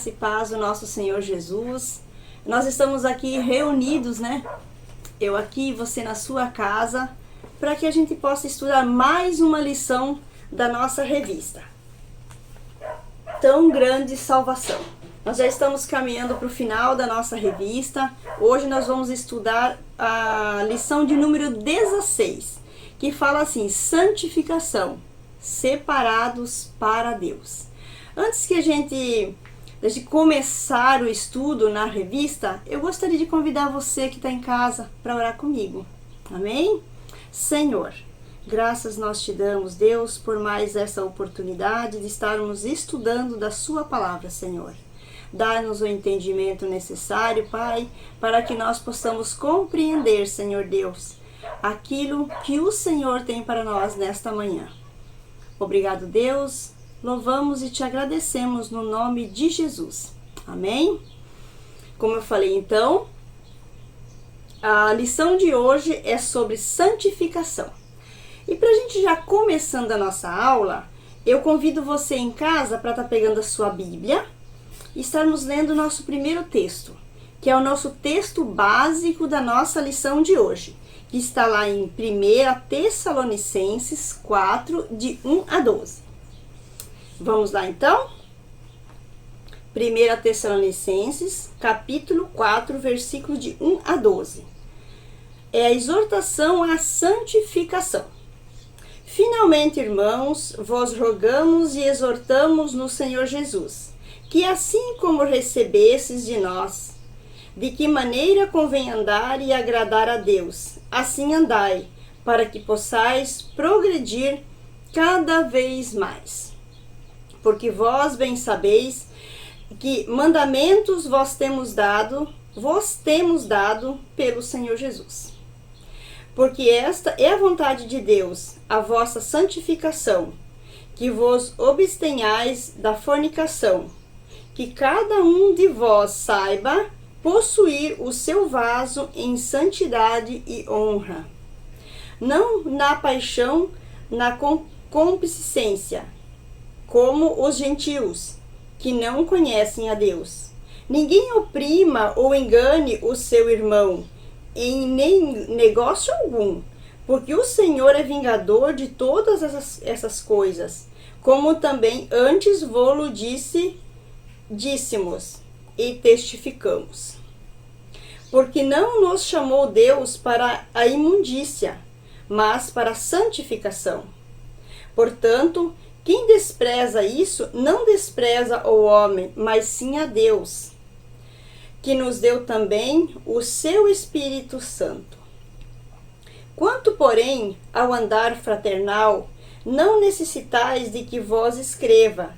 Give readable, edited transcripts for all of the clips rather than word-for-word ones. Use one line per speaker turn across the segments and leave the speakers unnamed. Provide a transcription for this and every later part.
graça e paz do nosso Senhor Jesus. Nós estamos aqui reunidos, né? Eu aqui, você na sua casa, para que a gente possa estudar mais uma lição da nossa revista. Tão grande salvação. Nós já estamos caminhando para o final da nossa revista. Hoje nós vamos estudar a lição de número 16, que fala assim: santificação, separados para Deus. Antes que a gente começar o estudo na revista, eu gostaria de convidar você que está em casa para orar comigo. Amém? Senhor, graças nós te damos, Deus, por mais essa oportunidade de estarmos estudando da sua palavra, Senhor. Dá-nos o entendimento necessário, Pai, para que nós possamos compreender, Senhor Deus, aquilo que o Senhor tem para nós nesta manhã. Obrigado, Deus. Louvamos e te agradecemos no nome de Jesus. Amém? Como eu falei, então, a lição de hoje é sobre santificação. E para a gente já começando a nossa aula, eu convido você em casa para estar pegando a sua Bíblia e estarmos lendo o nosso primeiro texto, que é o nosso texto básico da nossa lição de hoje, que está lá em 1 Tessalonicenses 4, de 1 a 12. Vamos lá então? 1 Tessalonicenses, capítulo 4, versículo de 1 a 12. É a exortação à santificação. Finalmente, irmãos, vos rogamos e exortamos no Senhor Jesus, que assim como recebestes de nós, de que maneira convém andar e agradar a Deus, assim andai, para que possais progredir cada vez mais. Porque vós bem sabeis que mandamentos vos temos dado pelo Senhor Jesus. Porque esta é a vontade de Deus, a vossa santificação, que vos abstenhais da fornicação, que cada um de vós saiba possuir o seu vaso em santidade e honra, não na paixão, na concupiscência, como os gentios, que não conhecem a Deus. Ninguém oprima ou engane o seu irmão em nem negócio algum, porque o Senhor é vingador de todas essas coisas, como também antes vô-lo dissemos e testificamos. Porque não nos chamou Deus para a imundícia, mas para a santificação. Portanto, quem despreza isso, não despreza o homem, mas sim a Deus, que nos deu também o seu Espírito Santo. Quanto, porém, ao andar fraternal, não necessitais de que vos escreva,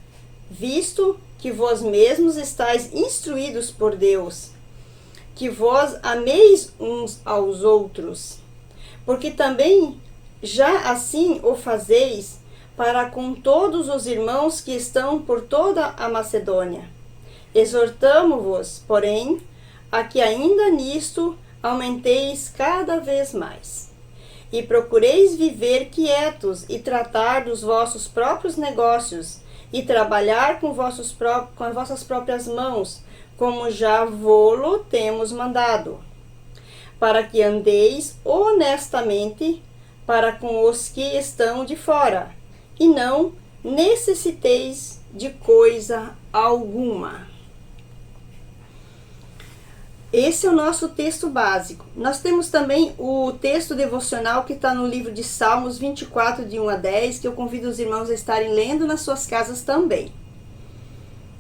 visto que vós mesmos estáis instruídos por Deus, que vós ameis uns aos outros, porque também já assim o fazeis para com todos os irmãos que estão por toda a Macedônia. Exortamo-vos, porém, a que ainda nisto aumenteis cada vez mais, e procureis viver quietos e tratar dos vossos próprios negócios, e trabalhar com as vossas próprias mãos, como já vô-lo temos mandado, para que andeis honestamente para com os que estão de fora, e não necessiteis de coisa alguma. Esse é o nosso texto básico. Nós temos também o texto devocional que está no livro de Salmos 24, de 1 a 10, que eu convido os irmãos a estarem lendo nas suas casas também.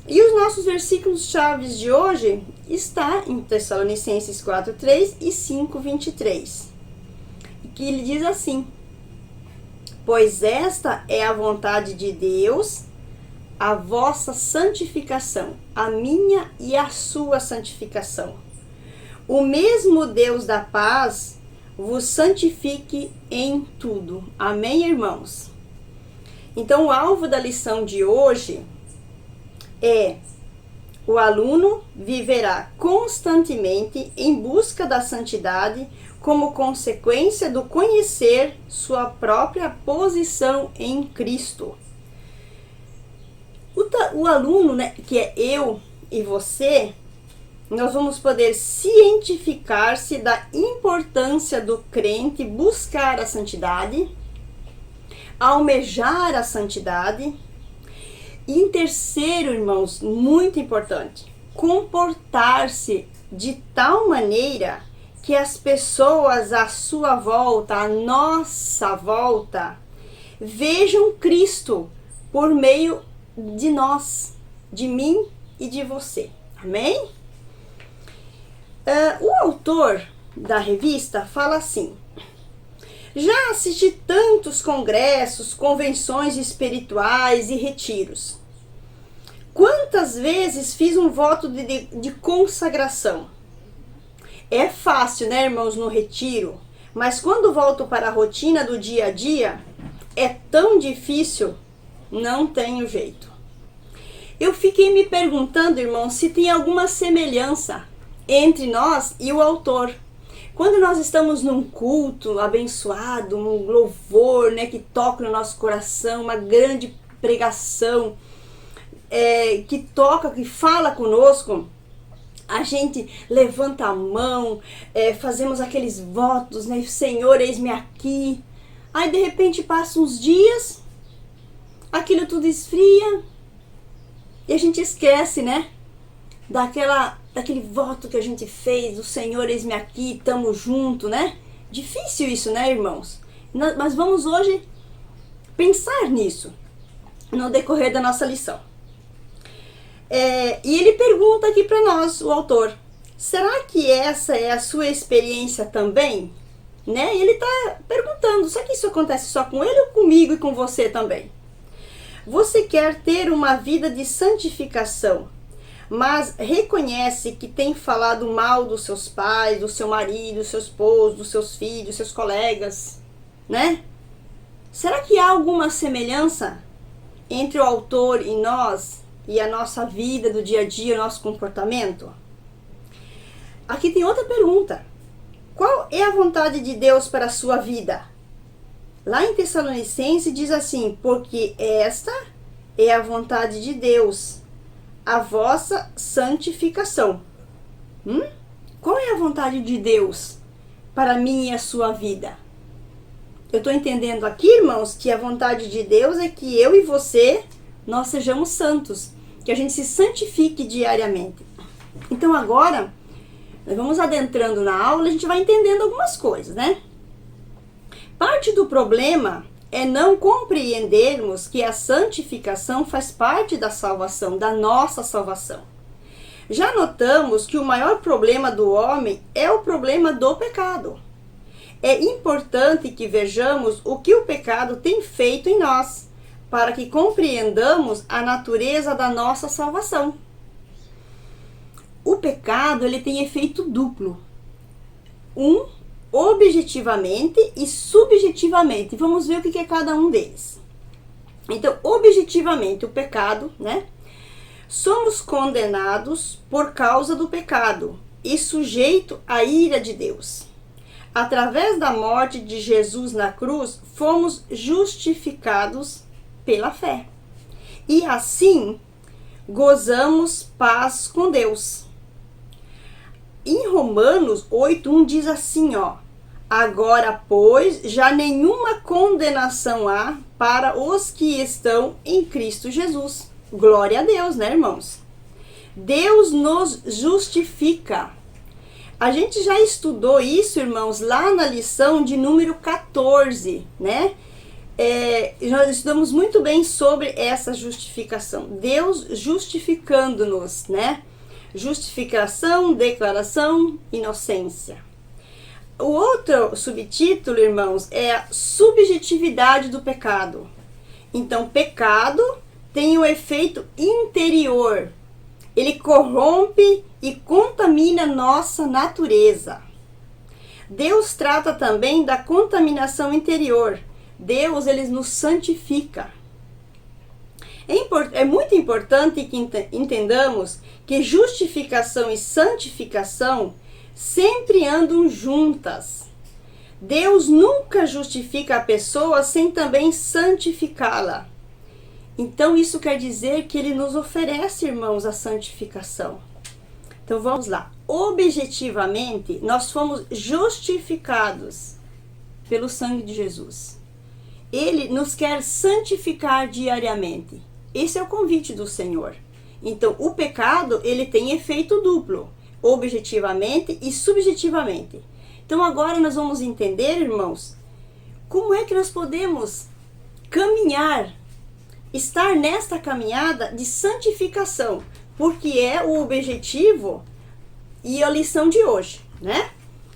E os nossos versículos chaves de hoje está em Tessalonicenses 4, 3 e 5, 23, que ele diz assim: pois esta é a vontade de Deus, a vossa santificação, a minha e a sua santificação. O mesmo Deus da paz vos santifique em tudo. Amém, irmãos? Então, o alvo da lição de hoje é: o aluno viverá constantemente em busca da santidade como consequência do conhecer sua própria posição em Cristo. O aluno, né, que é eu e você, nós vamos poder cientificar-se da importância do crente buscar a santidade, almejar a santidade. E em terceiro, irmãos, muito importante, comportar-se de tal maneira que as pessoas à sua volta, à nossa volta, vejam Cristo por meio de nós, de mim e de você. Amém? O autor da revista fala assim: já assisti tantos congressos, convenções espirituais e retiros. Quantas vezes fiz um voto de consagração? É fácil, né, irmãos, no retiro, mas quando volto para a rotina do dia a dia, é tão difícil, não tenho jeito. Eu fiquei me perguntando, irmãos, se tem alguma semelhança entre nós e o autor. Quando nós estamos num culto abençoado, um louvor, né, que toca no nosso coração, uma grande pregação, que toca, que fala conosco, a gente levanta a mão, fazemos aqueles votos, né, Senhor, eis-me aqui. Aí de repente passam uns dias, aquilo tudo esfria e a gente esquece, né, daquele voto que a gente fez, do Senhor, eis-me aqui, tamo junto, né? Difícil isso, né, irmãos? Mas vamos hoje pensar nisso no decorrer da nossa lição. E ele pergunta aqui para nós, o autor: será que essa é a sua experiência também? Né? E ele está perguntando: será que isso acontece só com ele ou comigo e com você também? Você quer ter uma vida de santificação, mas reconhece que tem falado mal dos seus pais, do seu marido, do seu esposo, dos seus filhos, dos seus colegas, né? Será que há alguma semelhança entre o autor e nós, e a nossa vida do dia a dia, o nosso comportamento? Aqui tem outra pergunta: qual é a vontade de Deus para a sua vida? Lá em Tessalonicenses diz assim: porque esta é a vontade de Deus, a vossa santificação. Qual é a vontade de Deus para mim e a sua vida? Eu estou entendendo aqui, irmãos, que a vontade de Deus é que eu e você, nós sejamos santos, que a gente se santifique diariamente. Então agora, nós vamos adentrando na aula, a gente vai entendendo algumas coisas, né? Parte do problema é não compreendermos que a santificação faz parte da salvação, da nossa salvação. Já notamos que o maior problema do homem é o problema do pecado. É importante que vejamos o que o pecado tem feito em nós, para que compreendamos a natureza da nossa salvação. O pecado, ele tem efeito duplo. Objetivamente e subjetivamente. Vamos ver o que é cada um deles. Então, objetivamente, o pecado, né? Somos condenados por causa do pecado e sujeito à ira de Deus. Através da morte de Jesus na cruz, fomos justificados pela fé. E assim, gozamos paz com Deus. Em Romanos 8:1 diz assim, agora, pois, já nenhuma condenação há para os que estão em Cristo Jesus. Glória a Deus, né, irmãos? Deus nos justifica. A gente já estudou isso, irmãos, lá na lição de número 14, né? Nós estudamos muito bem sobre essa justificação. Deus justificando-nos, né? Justificação, declaração, inocência. O outro subtítulo, irmãos, é a subjetividade do pecado. Então, pecado tem um efeito interior. Ele corrompe e contamina nossa natureza. Deus trata também da contaminação interior. Deus, ele nos santifica. É muito importante que entendamos que justificação e santificação sempre andam juntas. Deus nunca justifica a pessoa sem também santificá-la. Então isso quer dizer que ele nos oferece, irmãos, a santificação. Então vamos lá. Objetivamente, nós fomos justificados pelo sangue de Jesus. Ele nos quer santificar diariamente. Esse é o convite do Senhor. Então, o pecado, ele tem efeito duplo, objetivamente e subjetivamente. Então, agora nós vamos entender, irmãos, como é que nós podemos caminhar, estar nesta caminhada de santificação, porque é o objetivo e a lição de hoje, né?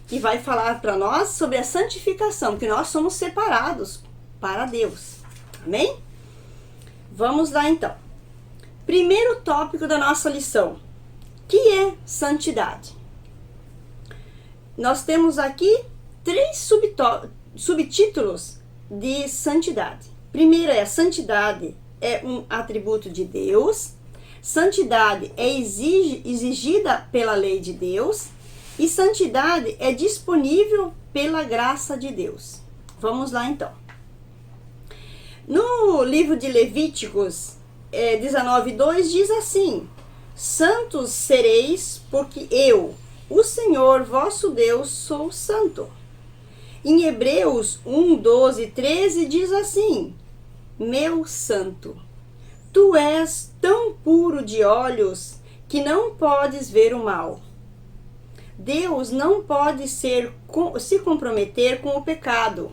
Que vai falar para nós sobre a santificação, que nós somos separados para Deus. Amém? Vamos lá então. Primeiro tópico da nossa lição, que é santidade. Nós temos aqui 3 subtítulos de santidade. Primeiro é: santidade é um atributo de Deus. Santidade é exigida pela lei de Deus. E santidade é disponível pela graça de Deus. Vamos lá então. No livro de Levíticos 19:2 diz assim: santos sereis, porque eu, o Senhor vosso Deus, sou santo. Em Hebreus 1:12-13 diz assim: meu santo, tu és tão puro de olhos que não podes ver o mal. Deus não pode se comprometer com o pecado,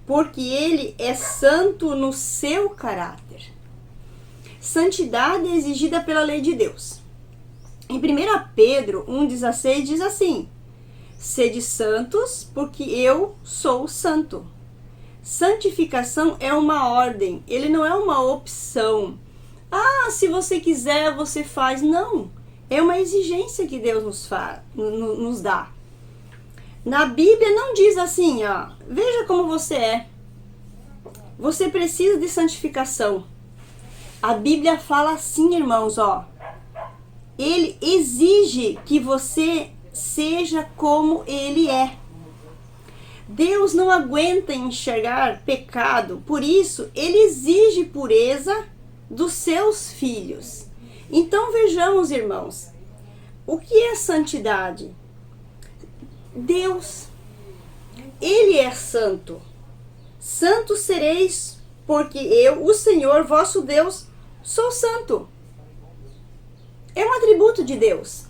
porque ele é santo no seu caráter. Santidade é exigida pela lei de Deus. Em 1 Pedro 1,16 diz assim: sede santos, porque eu sou santo. Santificação é uma ordem, ele não é uma opção. Ah, se você quiser, você faz. Não, é uma exigência que Deus nos dá. Na Bíblia não diz assim, ó, veja como você é. Você precisa de santificação. A Bíblia fala assim, irmãos, ó. Ele exige que você seja como ele é. Deus não aguenta enxergar pecado, por isso ele exige pureza dos seus filhos. Então vejamos, irmãos, o que é santidade? Deus, ele é santo. Santos sereis, porque eu, o Senhor vosso Deus, sou santo. É um atributo de Deus.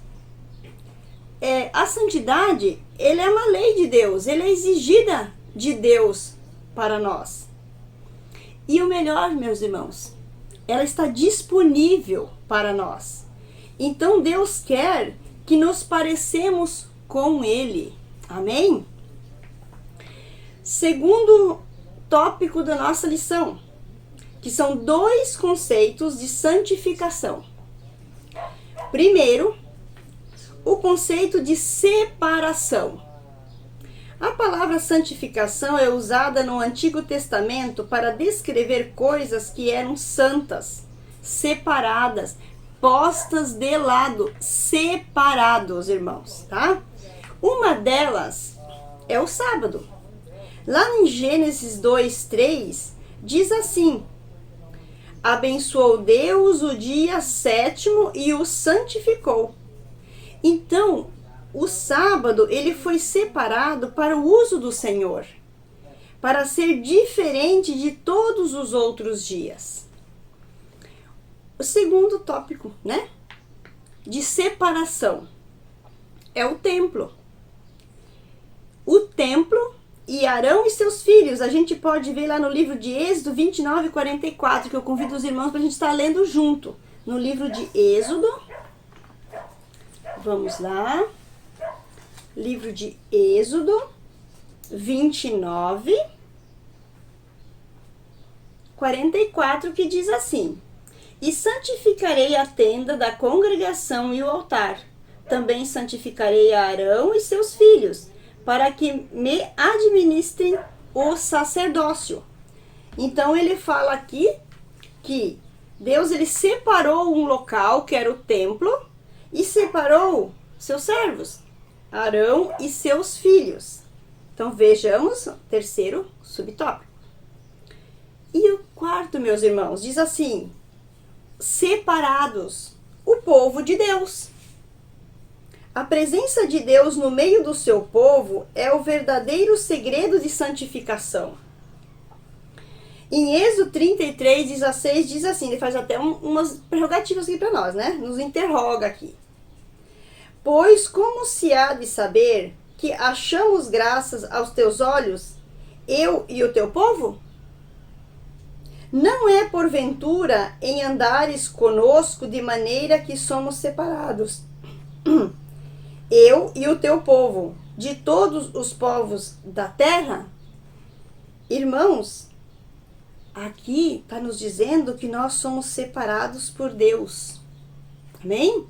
A santidade, ele é uma lei de Deus, ele é exigida de Deus para nós. E o melhor, meus irmãos, ela está disponível para nós. Então Deus quer que nos parecemos com ele. Amém? Segundo tópico da nossa lição, que são 2 conceitos de santificação. Primeiro, o conceito de separação. A palavra santificação é usada no Antigo Testamento para descrever coisas que eram santas, separadas, postas de lado, separados, irmãos, tá? Uma delas é o sábado. Lá em Gênesis 2:3 diz assim: abençoou Deus o dia 7º e o santificou. Então, o sábado ele foi separado para o uso do Senhor, para ser diferente de todos os outros dias. O segundo tópico, né, de separação é o templo. O templo e Arão e seus filhos, a gente pode ver lá no livro de Êxodo 29:44, que eu convido os irmãos para a gente estar lendo junto. No livro de Êxodo, vamos lá, livro de Êxodo 29:44, que diz assim: e santificarei a tenda da congregação e o altar. Também santificarei a Arão e seus filhos, para que me administrem o sacerdócio. Então ele fala aqui que Deus ele separou um local, que era o templo, e separou seus servos, Arão e seus filhos. Então vejamos o terceiro subtópico. E Quarto, meus irmãos, diz assim: separados, o povo de Deus. A presença de Deus no meio do seu povo é o verdadeiro segredo de santificação. Em Êxodo 33, 16, diz assim, ele faz até umas prerrogativas aqui para nós, né? Nos interroga aqui. Pois como se há de saber que achamos graças aos teus olhos, eu e o teu povo? Não é porventura em andares conosco de maneira que somos separados, eu e o teu povo, de todos os povos da terra? Irmãos, aqui está nos dizendo que nós somos separados por Deus. Amém?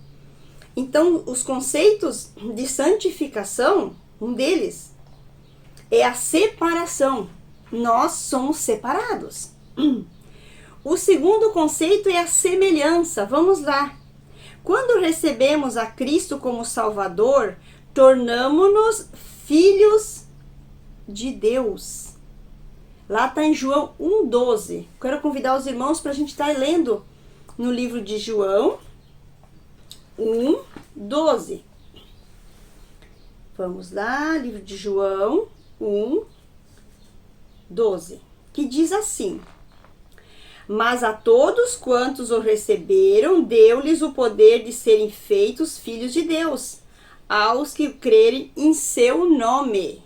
Então, os conceitos de santificação, um deles é a separação. Nós somos separados. O segundo conceito é a semelhança. Vamos lá. Quando recebemos a Cristo como Salvador, tornamo-nos filhos de Deus. Lá está em João 1,12. Quero convidar os irmãos para a gente estar lendo no livro de João 1,12. Vamos lá, livro de João 1,12, que diz assim: mas a todos quantos o receberam, deu-lhes o poder de serem feitos filhos de Deus, aos que crerem em seu nome.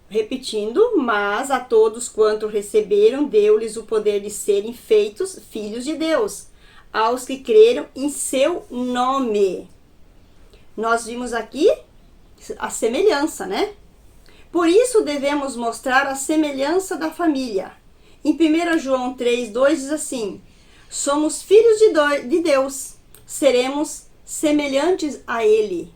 Repetindo, mas a todos quanto receberam, deu-lhes o poder de serem feitos filhos de Deus, aos que creram em seu nome. Nós vimos aqui a semelhança, né? Por isso devemos mostrar a semelhança da família. Em 1 João 3,2 diz assim: somos filhos de Deus, seremos semelhantes a Ele.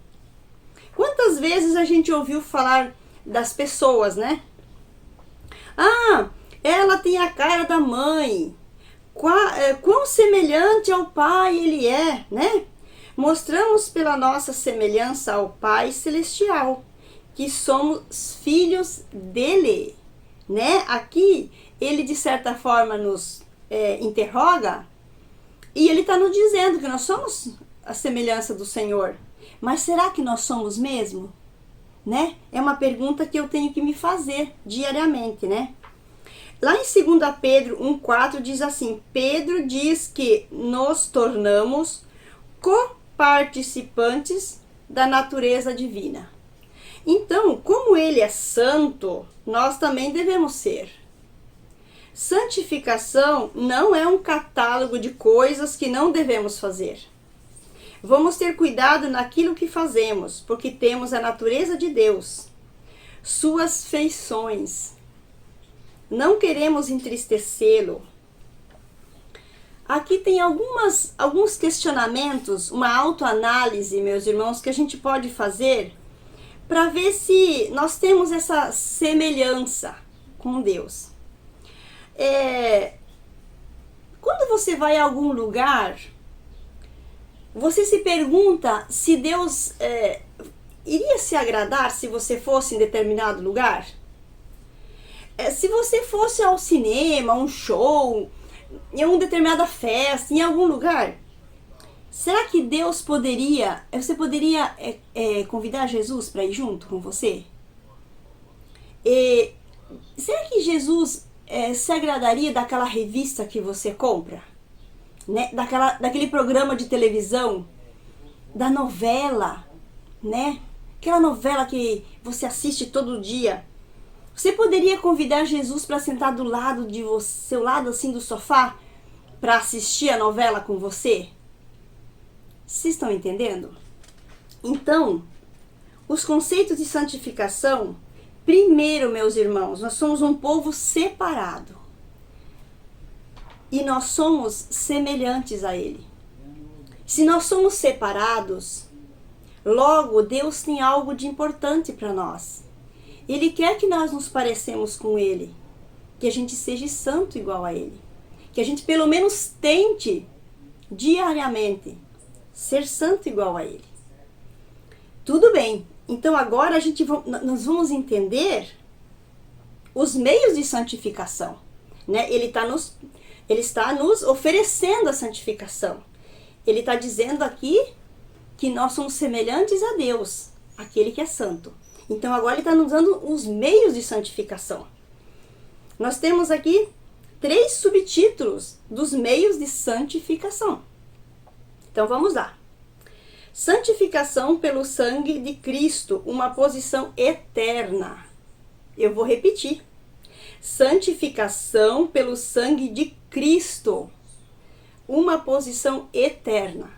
Quantas vezes a gente ouviu falar das pessoas, né? Ah, ela tem a cara da mãe. Quão semelhante ao Pai ele é, né? Mostramos pela nossa semelhança ao Pai Celestial que somos filhos dele, né? Aqui ele de certa forma nos interroga e ele está nos dizendo que nós somos a semelhança do Senhor. Mas será que nós somos mesmo? Né? É uma pergunta que eu tenho que me fazer diariamente, né? Lá em 2 Pedro 1,4 diz assim: Pedro diz que nos tornamos coparticipantes da natureza divina. Então, como ele é santo, nós também devemos ser. Santificação não é um catálogo de coisas que não devemos fazer. Vamos ter cuidado naquilo que fazemos, porque temos a natureza de Deus, suas feições. Não queremos entristecê-lo. Aqui tem alguns questionamentos, uma autoanálise, meus irmãos, que a gente pode fazer para ver se nós temos essa semelhança com Deus. Quando você vai a algum lugar, você se pergunta se Deus iria se agradar se você fosse em determinado lugar? Se você fosse ao cinema, um show, em uma determinada festa, em algum lugar, será que Deus você poderia convidar Jesus para ir junto com você? Será que Jesus se agradaria daquela revista que você compra? Né? Daquele programa de televisão, da novela, né? Aquela novela que você assiste todo dia. Você poderia convidar Jesus para sentar do lado de você, seu lado assim do sofá, para assistir a novela com você? Vocês estão entendendo? Então, os conceitos de santificação, primeiro, meus irmãos, nós somos um povo separado. E nós somos semelhantes a Ele. Se nós somos separados, logo Deus tem algo de importante para nós. Ele quer que nós nos parecemos com Ele, que a gente seja santo igual a Ele, que a gente pelo menos tente diariamente ser santo igual a Ele. Tudo bem, então agora nós vamos entender os meios de santificação. né? Ele está nos oferecendo a santificação. Ele está dizendo aqui que nós somos semelhantes a Deus, aquele que é santo. Então agora ele está nos dando os meios de santificação. Nós temos aqui 3 subtítulos dos meios de santificação. Então vamos lá. Santificação pelo sangue de Cristo, uma posição eterna. Eu vou repetir. Santificação pelo sangue de Cristo, uma posição eterna.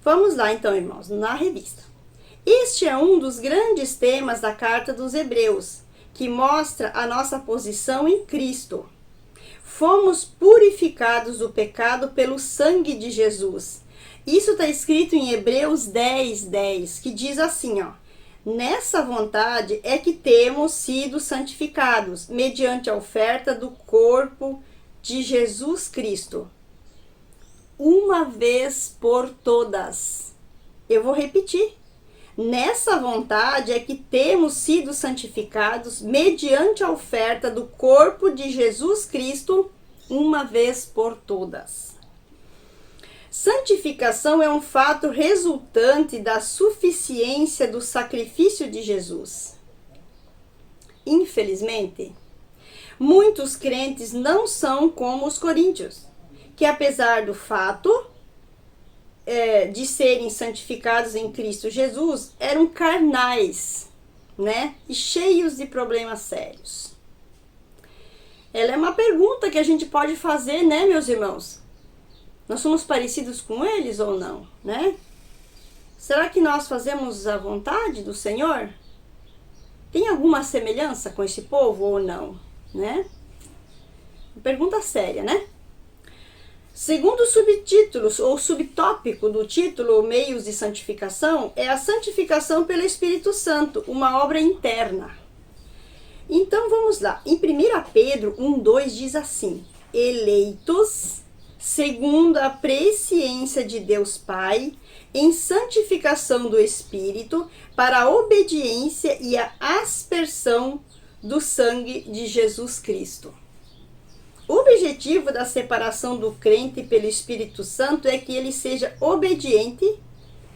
Vamos lá então, irmãos, na revista. Este é um dos grandes temas da carta dos Hebreus, que mostra a nossa posição em Cristo. Fomos purificados do pecado pelo sangue de Jesus. Isso está escrito em Hebreus 10:10, que diz assim, ó: nessa vontade é que temos sido santificados, mediante a oferta do corpo de Jesus Cristo, uma vez por todas. Eu vou repetir. Nessa vontade é que temos sido santificados mediante a oferta do corpo de Jesus Cristo, uma vez por todas. Santificação é um fato resultante da suficiência do sacrifício de Jesus. Infelizmente, muitos crentes não são como os coríntios, que apesar do fato de serem santificados em Cristo Jesus, eram carnais, né? E cheios de problemas sérios. Ela é uma pergunta que a gente pode fazer, né, meus irmãos? Nós somos parecidos com eles ou não, né? Será que nós fazemos a vontade do Senhor? Tem alguma semelhança com esse povo ou não, né? Pergunta séria, né? Segundo subtítulos ou subtópico do título Meios de Santificação é a santificação pelo Espírito Santo, uma obra interna. Então vamos lá. Em 1 Pedro 1:2 diz assim: eleitos segundo a presciência de Deus Pai, em santificação do Espírito, para a obediência e a aspersão do sangue de Jesus Cristo. O objetivo da separação do crente pelo Espírito Santo é que ele seja obediente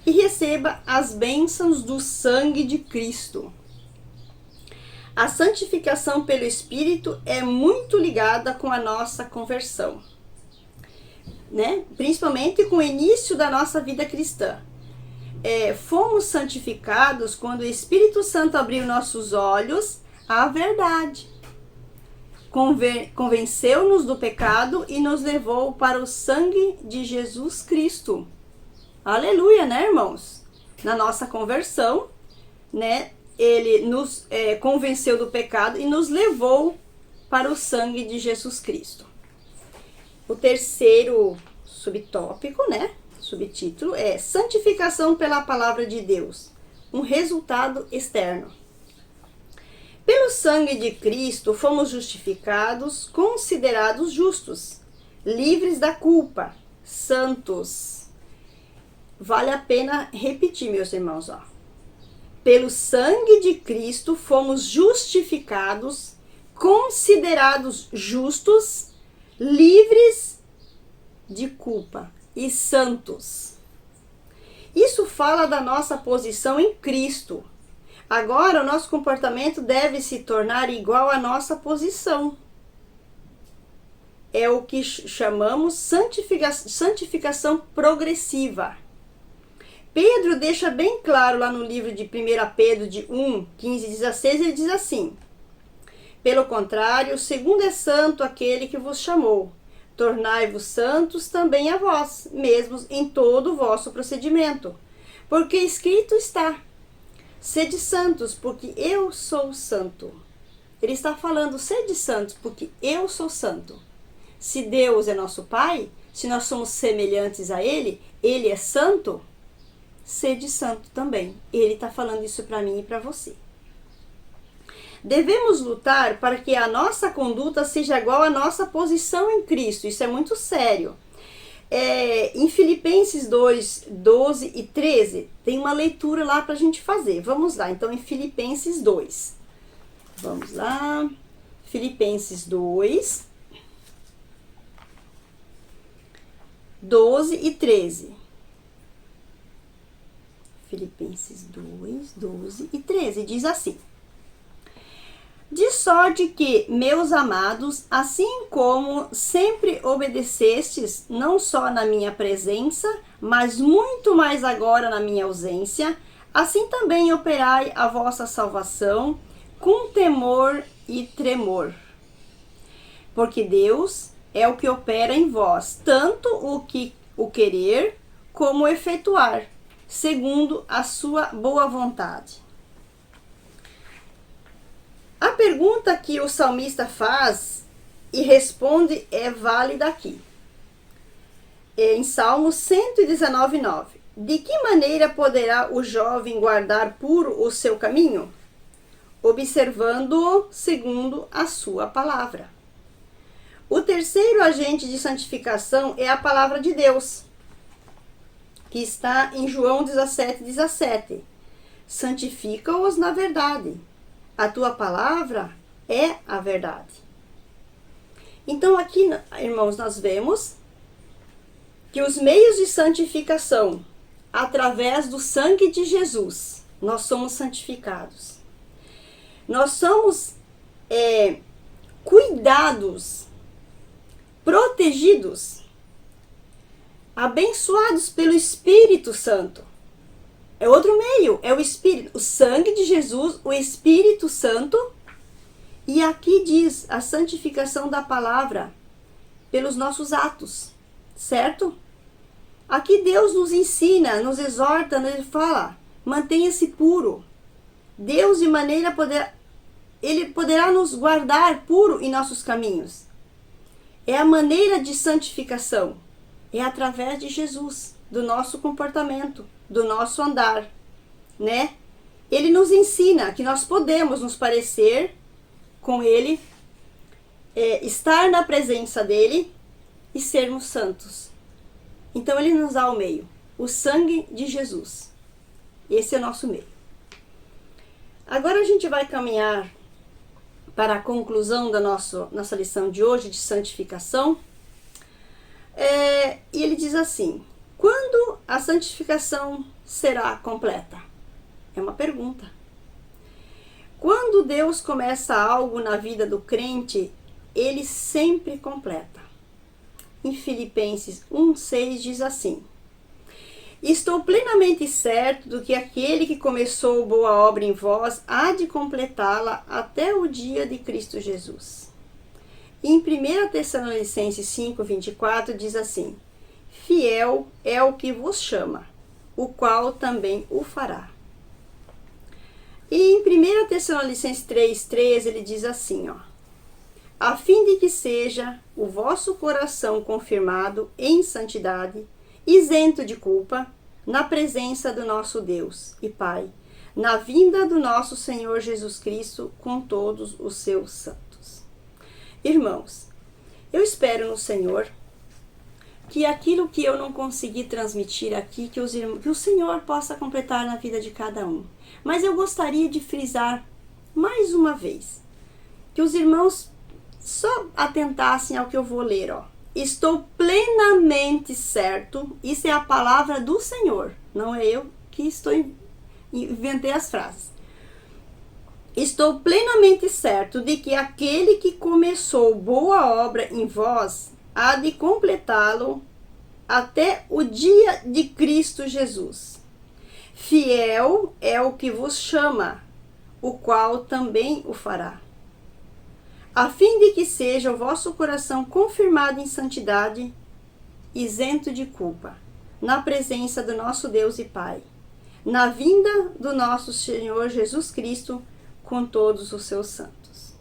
e receba as bênçãos do sangue de Cristo. A santificação pelo Espírito é muito ligada com a nossa conversão, né? Principalmente com o início da nossa vida cristã. Fomos santificados quando o Espírito Santo abriu nossos olhos à verdade. Convenceu-nos do pecado e nos levou para o sangue de Jesus Cristo. Aleluia, né, irmãos? Na nossa conversão, né, ele nos convenceu do pecado e nos levou para o sangue de Jesus Cristo. O terceiro subtópico, né, subtítulo é santificação pela palavra de Deus, um resultado externo. Pelo sangue de Cristo fomos justificados, considerados justos, livres da culpa, santos. Vale a pena repetir, meus irmãos, ó. Pelo sangue de Cristo fomos justificados, considerados justos, livres de culpa e santos. Isso fala da nossa posição em Cristo. Agora, o nosso comportamento deve se tornar igual à nossa posição. É o que chamamos santificação progressiva. Pedro deixa bem claro lá no livro de 1 Pedro de 1:15-16, ele diz assim: pelo contrário, segundo é santo aquele que vos chamou, tornai-vos santos também a vós mesmos em todo o vosso procedimento, porque escrito está: sede santos, porque eu sou santo. Ele está falando, sede santos, porque eu sou santo. Se Deus é nosso Pai, se nós somos semelhantes a Ele, Ele é santo, sede santo também. Ele está falando isso para mim e para você. Devemos lutar para que a nossa conduta seja igual à nossa posição em Cristo. Isso é muito sério. Em Filipenses 2:12 e 13, tem uma leitura lá para a gente fazer. Vamos lá, então, em Filipenses 2. Vamos lá. Filipenses 2. 12 e 13. Filipenses 2, 12 e 13 diz assim: de sorte que, meus amados, assim como sempre obedecestes, não só na minha presença, mas muito mais agora na minha ausência, assim também operai a vossa salvação com temor e tremor. Porque Deus é o que opera em vós, tanto o querer como o efetuar, segundo a sua boa vontade. A pergunta que o salmista faz e responde é válida aqui. Em Salmo 119:9. De que maneira poderá o jovem guardar puro o seu caminho? Observando-o segundo a sua palavra. O terceiro agente de santificação é a palavra de Deus, que está em João 17:17. Santifica-os na verdade. A tua palavra é a verdade. Então aqui, irmãos, nós vemos que os meios de santificação, através do sangue de Jesus, nós somos santificados. Nós somos cuidados, protegidos, abençoados pelo Espírito Santo. É outro meio, é o Espírito, o sangue de Jesus, o Espírito Santo. E aqui diz a santificação da palavra pelos nossos atos, certo? Aqui Deus nos ensina, nos exorta, Ele fala, mantenha-se puro. Deus de maneira Ele poderá nos guardar puro em nossos caminhos. É a maneira de santificação, é através de Jesus, do nosso comportamento, do nosso andar, né? Ele nos ensina que nós podemos nos parecer com Ele, estar na presença dEle e sermos santos. Então Ele nos dá o meio, o sangue de Jesus. Esse é o nosso meio. Agora a gente vai caminhar para a conclusão da nossa lição de hoje de santificação. E ele diz assim: quando a santificação será completa? É uma pergunta. Quando Deus começa algo na vida do crente, Ele sempre completa. Em Filipenses 1:6 diz assim: estou plenamente certo do que aquele que começou boa obra em vós há de completá-la até o dia de Cristo Jesus. E em 1 Tessalonicenses 5:24 diz assim: fiel é o que vos chama, o qual também o fará. E em 1 Tessalonicenses 3:3 ele diz assim, a fim de que seja o vosso coração confirmado em santidade, isento de culpa, na presença do nosso Deus e Pai, na vinda do nosso Senhor Jesus Cristo com todos os seus santos. Irmãos, eu espero no Senhor que aquilo que eu não consegui transmitir aqui, que o Senhor possa completar na vida de cada um. Mas eu gostaria de frisar mais uma vez, que os irmãos só atentassem ao que eu vou ler, Estou plenamente certo, isso é a palavra do Senhor, não é eu que inventei as frases. Estou plenamente certo de que aquele que começou boa obra em vós há de completá-lo até o dia de Cristo Jesus. Fiel é o que vos chama, o qual também o fará. A fim de que seja o vosso coração confirmado em santidade, isento de culpa, na presença do nosso Deus e Pai, na vinda do nosso Senhor Jesus Cristo com todos os seus santos.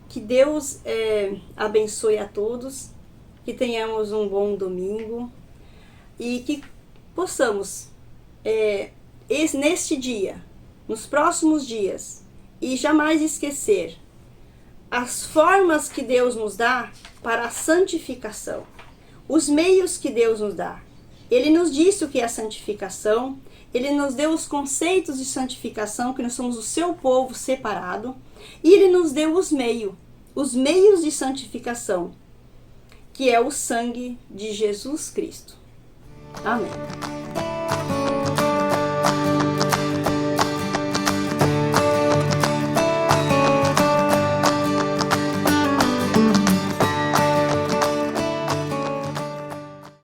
Que Deus abençoe a todos, que tenhamos um bom domingo e que possamos, neste dia, nos próximos dias, e jamais esquecer as formas que Deus nos dá para a santificação, os meios que Deus nos dá. Ele nos disse o que é a santificação, Ele nos deu os conceitos de santificação, que nós somos o seu povo separado, e Ele nos deu os meios de santificação. que é o sangue de Jesus Cristo. Amém.